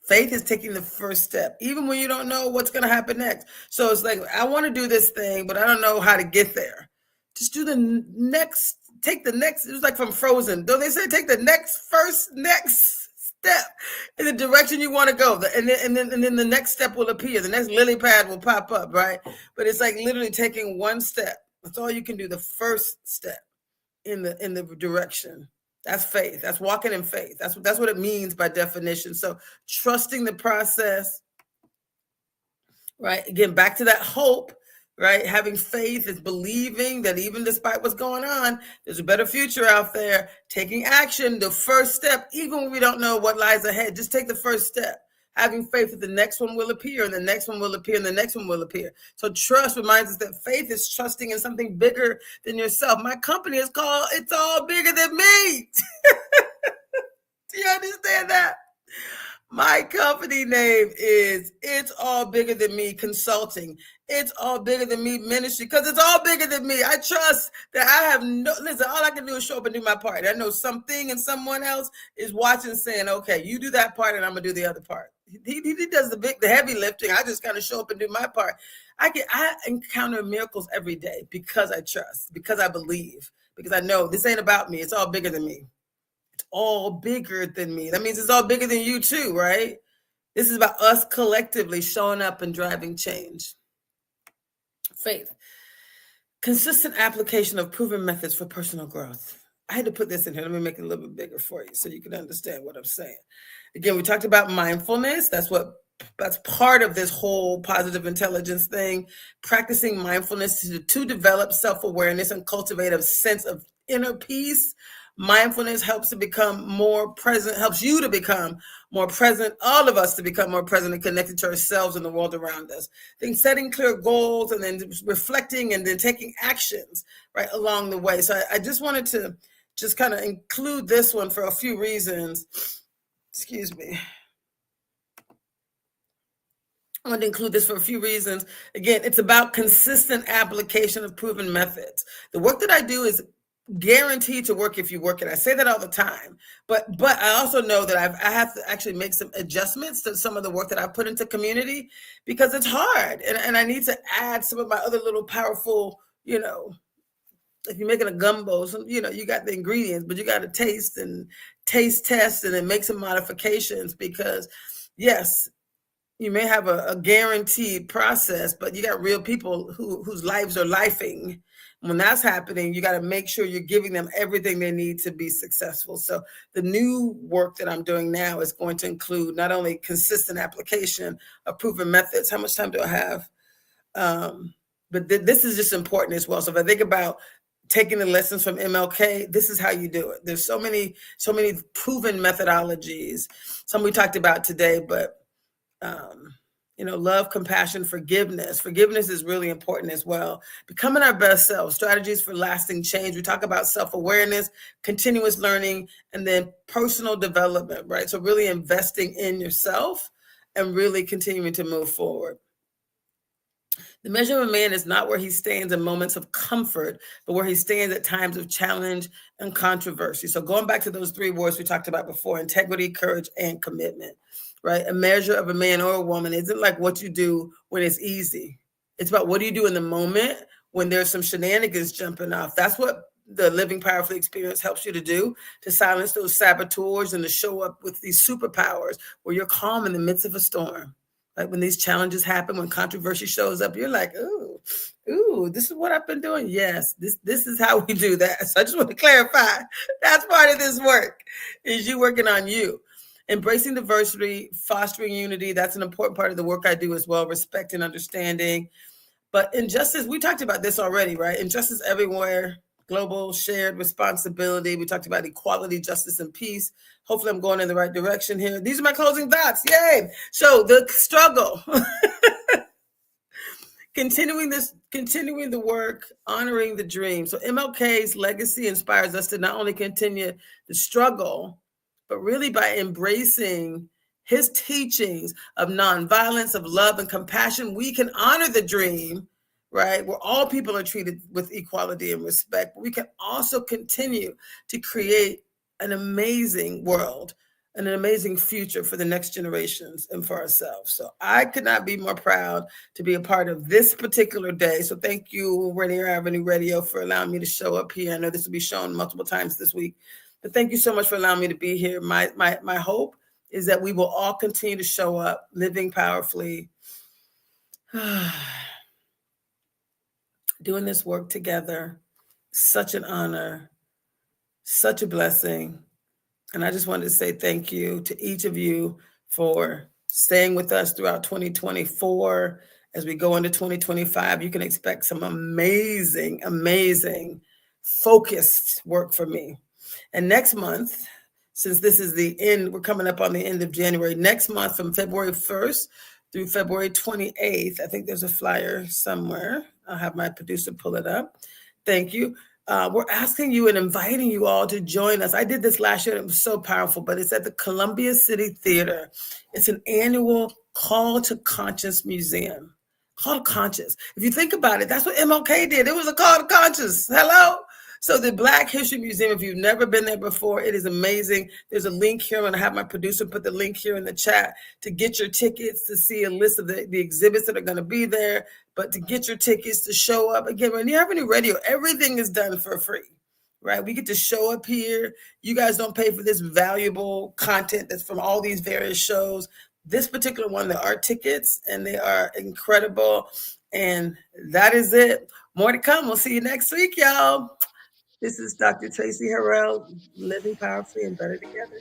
Faith is taking the first step, even when you don't know what's going to happen next. So it's like, I want to do this thing, but I don't know how to get there. Just do the next, take the next, it was like from Frozen. Don't they say take the next step in the direction you want to go. And then the next step will appear. The next lily pad will pop up, right? But it's like literally taking one step. That's all you can do. The first step in the direction. That's faith. That's walking in faith. That's what it means by definition. So trusting the process, right? Again, back to that hope, right? Having faith is believing that even despite what's going on, there's a better future out there. Taking action, the first step, even when we don't know what lies ahead, just take the first step. Having faith that the next one will appear, and the next one will appear, and the next one will appear. So trust reminds us that faith is trusting in something bigger than yourself. My company is called It's All Bigger Than Me. Do you understand that? My company name is It's All Bigger Than Me Consulting. It's All Bigger Than Me Ministry, because it's all bigger than me. I trust that I have listen, all I can do is show up and do my part. I know something and someone else is watching saying, okay, you do that part and I'm gonna do the other part. He does the heavy lifting. I just kind of show up and do my part. I encounter miracles every day because I trust, because I believe, because I know this ain't about me. It's all bigger than me. It's all bigger than me. That means it's all bigger than you too, right? This is about us collectively showing up and driving change. Faith. Consistent application of proven methods for personal growth. I had to put this in here. Let me make it a little bit bigger for you so you can understand what I'm saying. Again, we talked about mindfulness. That's part of this whole positive intelligence thing. Practicing mindfulness to develop self-awareness and cultivate a sense of inner peace. Mindfulness helps to become more present, helps you to become more present, all of us to become more present and connected to ourselves and the world around us. Then setting clear goals and then reflecting and then taking actions right along the way. So I just wanted to just kind of include this one for a few reasons. Excuse me. I want to include this for a few reasons. Again, it's about consistent application of proven methods. The work that I do is guaranteed to work if you work it. I say that all the time, but I also know that I have to actually make some adjustments to some of the work that I put into community because it's hard, and I need to add some of my other little powerful, if you're making a gumbo, you got the ingredients, but you got to taste test and then make some modifications because yes, you may have a guaranteed process, but you got real people whose lives are lifing. When that's happening, you got to make sure you're giving them everything they need to be successful. So the new work that I'm doing now is going to include not only consistent application of proven methods. How much time do I have? But this is just important as well. So if I think about taking the lessons from MLK, this is how you do it. There's so many proven methodologies. Some we talked about today, but love, compassion, forgiveness. Forgiveness is really important as well. Becoming our best self, strategies for lasting change. We talk about self-awareness, continuous learning, and then personal development, right? So really investing in yourself and really continuing to move forward. The measure of a man is not where he stands in moments of comfort, but where he stands at times of challenge and controversy. So going back to those three words we talked about before, integrity, courage, and commitment. Right? A measure of a man or a woman isn't like what you do when it's easy. It's about what do you do in the moment when there's some shenanigans jumping off. That's what the Living Powerfully experience helps you to do, to silence those saboteurs and to show up with these superpowers where you're calm in the midst of a storm. Like when these challenges happen, when controversy shows up, you're like, ooh, this is what I've been doing. Yes, this is how we do that. So I just want to clarify. That's part of this work, is you working on you. Embracing diversity, fostering unity, that's an important part of the work I do as well, respect and understanding. But injustice, we talked about this already, right? Injustice everywhere, global shared responsibility. We talked about equality, justice, and peace. Hopefully I'm going in the right direction here. These are my closing thoughts. Yay. So the struggle, continuing the work, honoring the dream. So MLK's legacy inspires us to not only continue the struggle, but really by embracing his teachings of nonviolence, of love and compassion, we can honor the dream, right? Where all people are treated with equality and respect. But we can also continue to create an amazing world and an amazing future for the next generations and for ourselves. So I could not be more proud to be a part of this particular day. So thank you, Rainier Avenue Radio, for allowing me to show up here. I know this will be shown multiple times this week. But thank you so much for allowing me to be here. My hope is that we will all continue to show up, living powerfully, doing this work together. Such an honor, such a blessing. And I just wanted to say thank you to each of you for staying with us throughout 2024. As we go into 2025, you can expect some amazing, amazing focused work from me. And next month, since this is the end, we're coming up on the end of January. Next month, from February 1st through February 28th, I think there's a flyer somewhere. I'll have my producer pull it up. Thank you. We're asking you and inviting you all to join us. I did this last year and it was so powerful, but it's at the Columbia City Theater. It's an annual Call to Conscience museum. Call to Conscience. If you think about it, that's what MLK did. It was a call to conscience. Hello? So the Black History Museum, if you've never been there before, it is amazing. There's a link here. I'm going to have my producer put the link here in the chat to get your tickets, to see a list of the exhibits that are going to be there, but to get your tickets to show up. Again, Rainier Avenue Radio, everything is done for free, right? We get to show up here. You guys don't pay for this valuable content that's from all these various shows. This particular one, there are tickets, and they are incredible. And that is it. More to come. We'll see you next week, y'all. This is Dr. Traci Harrell, Living Powerfully and Better Together.